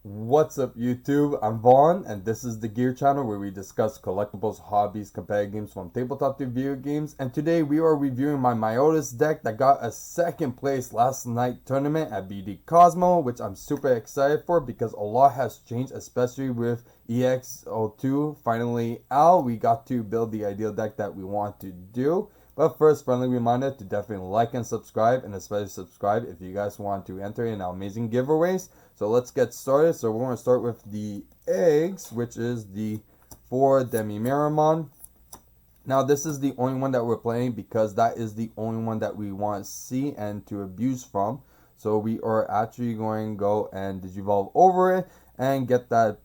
What's up YouTube? I'm Vaughn and this is the Gear channel where we discuss collectibles, hobbies, competitive games from tabletop to video games. And today we are reviewing my Myotis deck that got a second place last night tournament at BD Cosmo, which I'm super excited for because a lot has changed, especially with EX02 finally out. We got to build the ideal deck that we want to do. But first, friendly reminder to definitely like and subscribe, and especially subscribe if you guys want to enter in our amazing giveaways. So let's get started. So we're going to start with the eggs, which is the 4 Demi-Meramon. Now this is the only one that we're playing because that is the only one that we want to see and to abuse from. So we are actually going to go and Digivolve over it and get that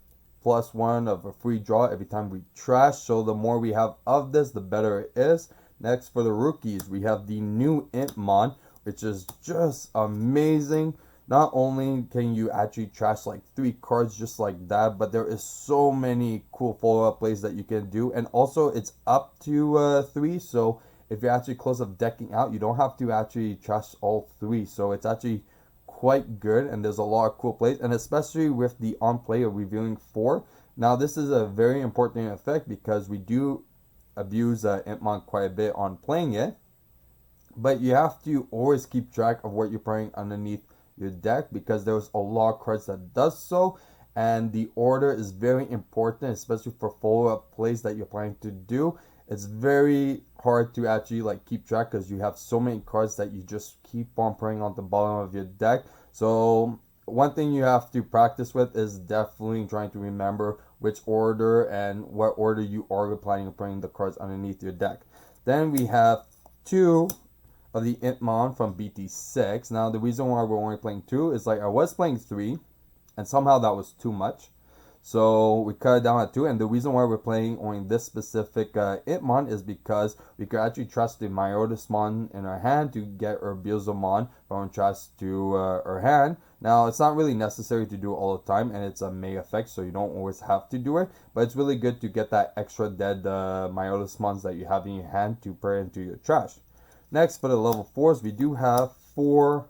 +1 of a free draw every time we trash. So the more we have of this, the better it is. Next, for the rookies, we have the new Intmon, which is just amazing. Not only can you actually trash like 3 cards just like that, but there is so many cool follow-up plays that you can do. And also, it's up to 3, so if you're actually close up decking out, you don't have to actually trash all 3. So it's actually quite good, and there's a lot of cool plays, and especially with the on-play of revealing 4. Now, this is a very important effect because we do abuse Intmon quite a bit on playing it, but you have to always keep track of what you're putting underneath your deck because there's a lot of cards that does so, and the order is very important, especially for follow-up plays that you're planning to do. It's very hard to actually like keep track because you have so many cards that you just keep on putting on the bottom of your deck. So one thing you have to practice with is definitely trying to remember which order and what order you are planning on putting the cards underneath your deck. Then we have 2 of the Intmon from BT6. Now the reason why we're only playing 2 is like I was playing 3 and somehow that was too much. So we cut it down at 2, and the reason why we're playing only this specific Intmon is because we could actually trust the Myotismon in our hand to get our Beelzemon from trust to our hand. Now it's not really necessary to do it all the time, and it's a May effect, so you don't always have to do it. But it's really good to get that extra dead Myotismons that you have in your hand to put into your trash. Next, for the level 4s, we do have 4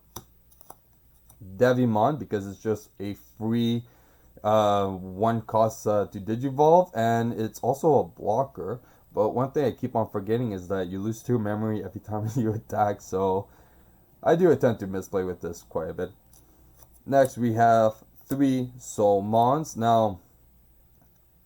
Digimon because it's just a free 1 cost to Digivolve, and it's also a blocker. But one thing I keep on forgetting is that you lose 2 memory every time you attack, so I do tend to misplay with this quite a bit. Next, we have 3 Soulmons. Now,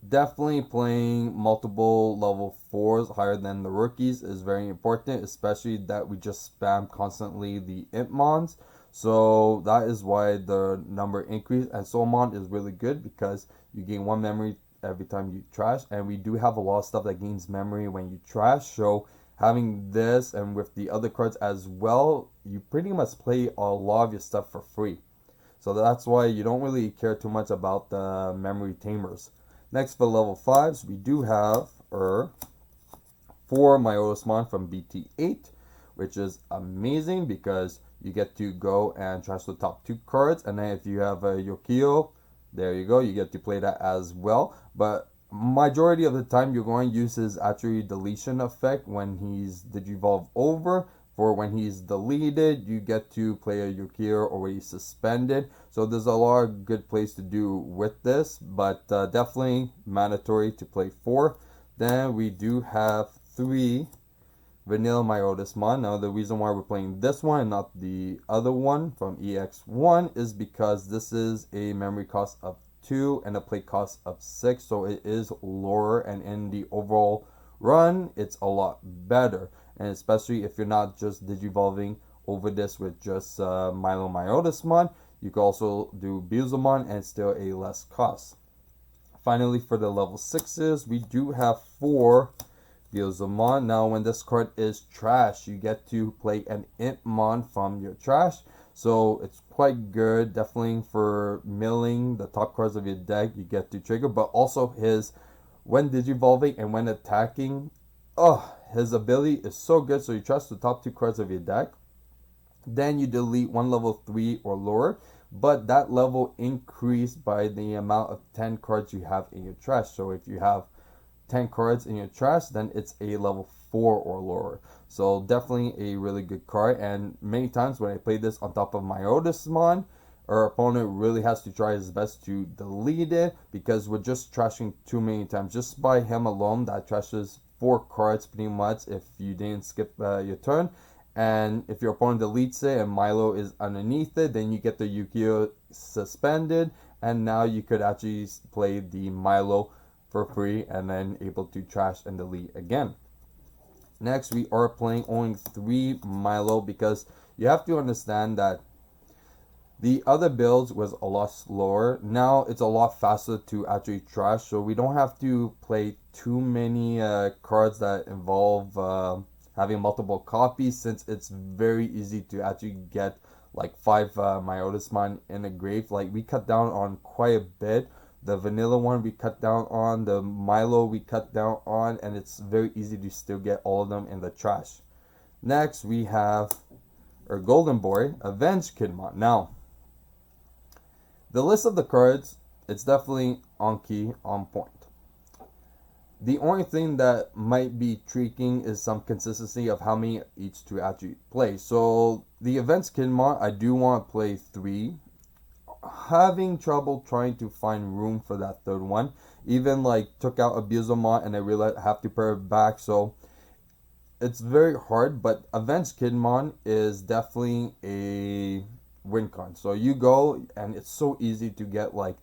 definitely playing multiple level 4s higher than the rookies is very important, especially that we just spam constantly the Intmons. So that is why the number increased, and Soulmon is really good because you gain 1 memory every time you trash, and we do have a lot of stuff that gains memory when you trash. So having this and with the other cards as well, you pretty much play a lot of your stuff for free. So that's why you don't really care too much about the memory tamers. Next, for level 5s, we do have our 4 Myotismon from BT8, which is amazing because you get to go and trash the top 2 cards, and then if you have a Yokio, there you go, you get to play that as well. But majority of the time you're going to use his actually deletion effect when he's Digivolve over. For when he's deleted, you get to play a Yokio or he's suspended. So there's a lot of good plays to do with this, but definitely mandatory to play 4. Then we do have 3 Vanilla Myotismon. Now the reason why we're playing this one and not the other one from EX1 is because this is a memory cost of 2 and a play cost of 6, so it is lower, and in the overall run it's a lot better, and especially if you're not just digivolving over this with just malomyotismon, you can also do Beelzemon and still a less cost. Finally, for the level 6s, we do have 4 Beelzemon. Now when this card is trash, you get to play an Intmon from your trash, so it's quite good, definitely for milling the top cards of your deck. You get to trigger, but also his when digivolving and when attacking, his ability is so good. So you trust the top 2 cards of your deck, then you delete 1 level 3 or lower, but that level increased by the amount of 10 cards you have in your trash. So if you have 10 cards in your trash, then it's a level 4 or lower. So definitely a really good card, and many times when I play this on top of Myotismon, our opponent really has to try his best to delete it, because we're just trashing too many times. Just by him alone, that trashes 4 cards pretty much if you didn't skip your turn. And if your opponent deletes it and Milo is underneath it, then you get the Yu-Gi-Oh suspended, and now you could actually play the Milo for free and then able to trash and delete again. Next, we are playing only 3 Milo, because you have to understand that the other builds was a lot slower. Now it's a lot faster to actually trash, so we don't have to play too many cards that involve having multiple copies, since it's very easy to actually get like 5 Myotismon in a grave. Like, we cut down on quite a bit. The vanilla one we cut down on, the Milo we cut down on, and it's very easy to still get all of them in the trash. Next, we have our golden boy, VaughnGear. Now, the list of the cards, it's definitely on key, on point. The only thing that might be tweaking is some consistency of how many each to actually play. So the VaughnGear, I do want to play 3. Having trouble trying to find room for that third one. Even like took out a Beelzemon and I realized I have to put it back. So it's very hard, but VaughnGear is definitely a win con. So you go and it's so easy to get like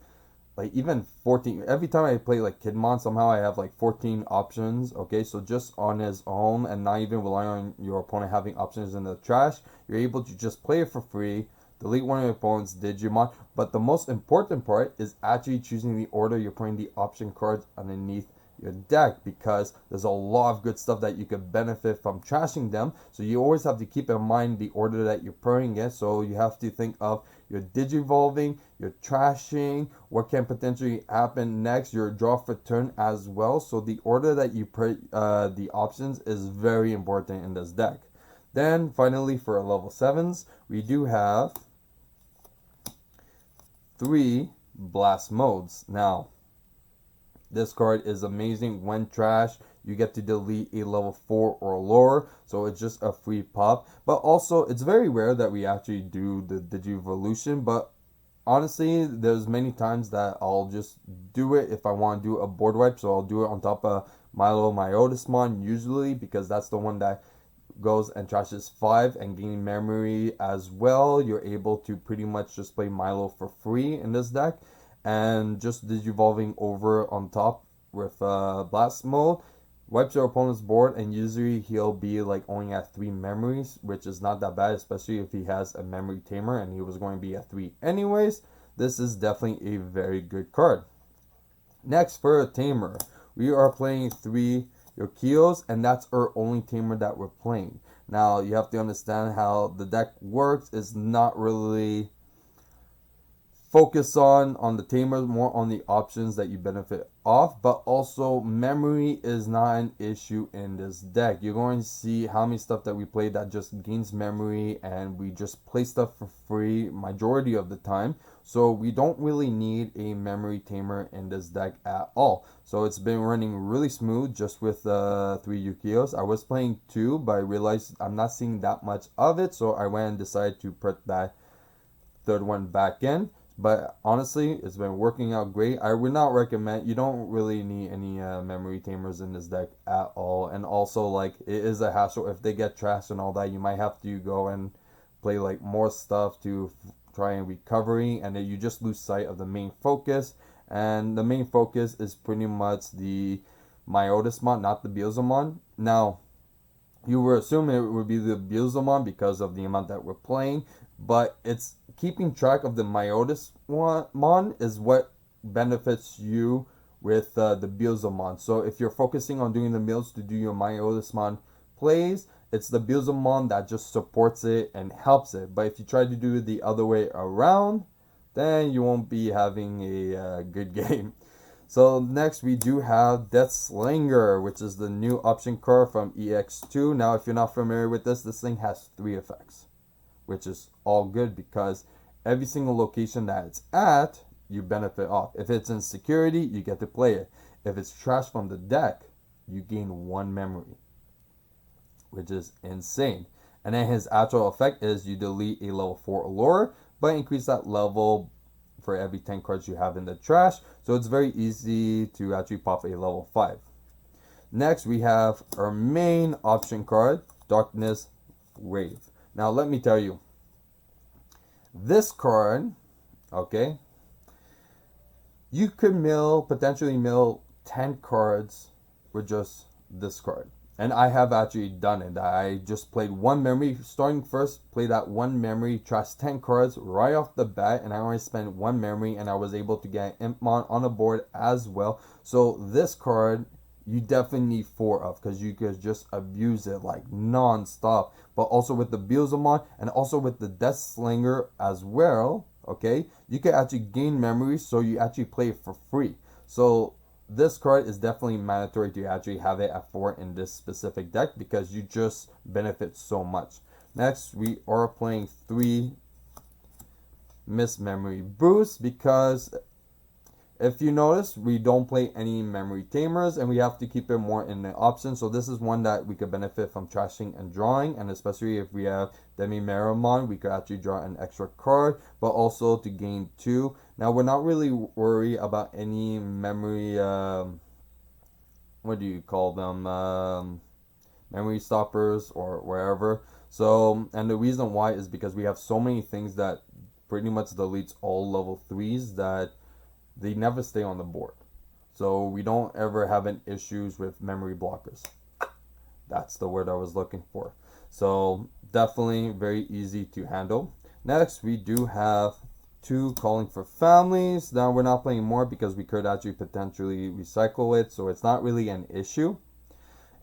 even 14. Every time I play like Kidmon, somehow I have like 14 options. Okay, so just on his own and not even relying on your opponent having options in the trash, you're able to just play it for free, delete one of your opponent's Digimon. But the most important part is actually choosing the order you're putting the option cards underneath your deck, because there's a lot of good stuff that you could benefit from trashing them. So you always have to keep in mind the order that you're putting it. So you have to think of your digivolving, your trashing, what can potentially happen next, your draw for turn as well. So the order that you put the options is very important in this deck. Then finally, for level 7s, we do have 3 blast modes. Now, this card is amazing. When trash, you get to delete a level 4 or lower, so it's just a free pop. But also, it's very rare that we actually do the Digivolution, but honestly, there's many times that I'll just do it if I want to do a board wipe, so I'll do it on top of Myotismon usually, because that's the one that goes and trashes 5 and gaining memory as well. You're able to pretty much just play Milo for free in this deck, and just digivolving over on top with blast mode wipes your opponent's board, and usually he'll be like only at 3 memories, which is not that bad, especially if he has a memory tamer and he was going to be at 3 anyways. This is definitely a very good card. Next, for a tamer, we are playing 3 Yokios, and that's our only tamer that we're playing. Now, you have to understand how the deck works. Is not really focus on the tamers, more on the options that you benefit off. But also, memory is not an issue in this deck. You're going to see how many stuff that we play that just gains memory, and we just play stuff for free majority of the time. So we don't really need a memory tamer in this deck at all. So it's been running really smooth just with 3 Yukios. I was playing 2, but I realized I'm not seeing that much of it, so I went and decided to put that third one back in. But honestly, it's been working out great. I would not recommend, you don't really need any memory tamers in this deck at all. And also, like, it is a hassle. If they get trashed and all that, you might have to go and play like more stuff to try and recovery, and then you just lose sight of the main focus. And the main focus is pretty much the Myotismon, not the Beelzemon. Now, you were assuming it would be the Beelzemon because of the amount that we're playing, but it's keeping track of the Myotismon is what benefits you with the Beelzemon. So if you're focusing on doing the mills to do your Myotismon plays, it's the Beelzemon that just supports it and helps it. But if you try to do it the other way around, then you won't be having a good game. So next we do have Death Slinger, which is the new option card from EX02. Now, if you're not familiar with this thing has 3 effects, which is all good because every single location that it's at, you benefit off. If it's in security, you get to play it. If it's trash from the deck, you gain 1 memory, which is insane. And then his actual effect is you delete a level 4 or lower, but increase that level for every 10 cards you have in the trash. So it's very easy to actually pop a level 5. Next, we have our main option card, Darkness Wave. Now, let me tell you, this card, okay, you could potentially mill 10 cards with just this card. And I have actually done it. I just played one memory, starting first, play that one memory, trash 10 cards right off the bat, and I only spent one memory, and I was able to get Impmon on the board as well. So this card, you definitely need 4 of, because you could just abuse it like non-stop. But also with the Beelzemon, and also with the Death Slinger as well, okay, you can actually gain memories, so you actually play it for free. So this card is definitely mandatory to actually have it at 4 in this specific deck, because you just benefit so much. Next, we are playing 3 Miss Memory Boost, because if you notice, we don't play any memory tamers, and we have to keep it more in the option. So this is one that we could benefit from trashing and drawing, and especially if we have Myotismon, we could actually draw an extra card, but also to gain 2. Now, we're not really worried about any memory, what do you call them, memory stoppers or wherever. So, and the reason why is because we have so many things that pretty much deletes all level 3s that they never stay on the board. So we don't ever have any issues with memory blockers. That's the word I was looking for. So definitely very easy to handle. Next, we do have 2 Calling for Families. Now, we're not playing more because we could actually potentially recycle it, so it's not really an issue.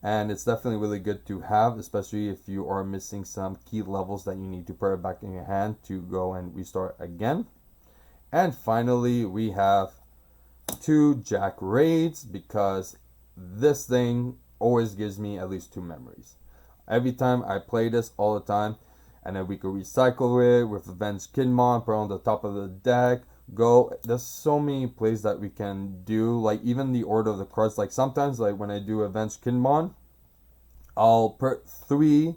And it's definitely really good to have, especially if you are missing some key levels that you need to put it back in your hand to go and restart again. And finally, we have 2 Jack Raids, because this thing always gives me at least 2 memories. Every time I play this, all the time. And then we could recycle it with VaughnGear, put on the top of the deck, go. There's so many plays that we can do, like even the order of the cards. Like sometimes, like when I do VaughnGear, I'll put 3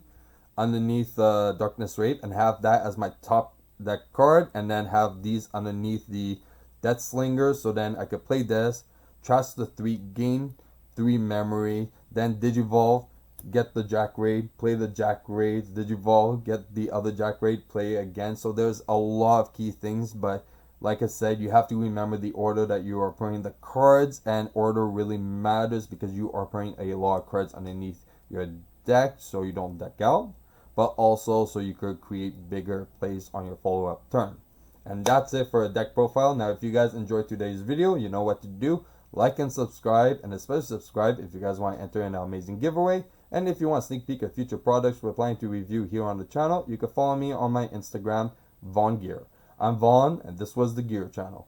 underneath Darkness Wave and have that as my top deck card, and then have these underneath the Death Slinger, so then I could play this, trash the 3, gain 3 memory, then Digivolve, get the Jack Raid, play the Jack Raid, Digivolve, get the other Jack Raid, play again. So there's a lot of key things, but like I said, you have to remember the order that you are putting the cards, and order really matters because you are putting a lot of cards underneath your deck so you don't deck out, but also so you could create bigger plays on your follow-up turn. And that's it for a deck profile. Now, if you guys enjoyed today's video, you know what to do. Like and subscribe, and especially subscribe if you guys want to enter an amazing giveaway. And if you want a sneak peek of future products we're planning to review here on the channel, you can follow me on my Instagram, VaughnGear. I'm Vaughn, and this was the Gear Channel.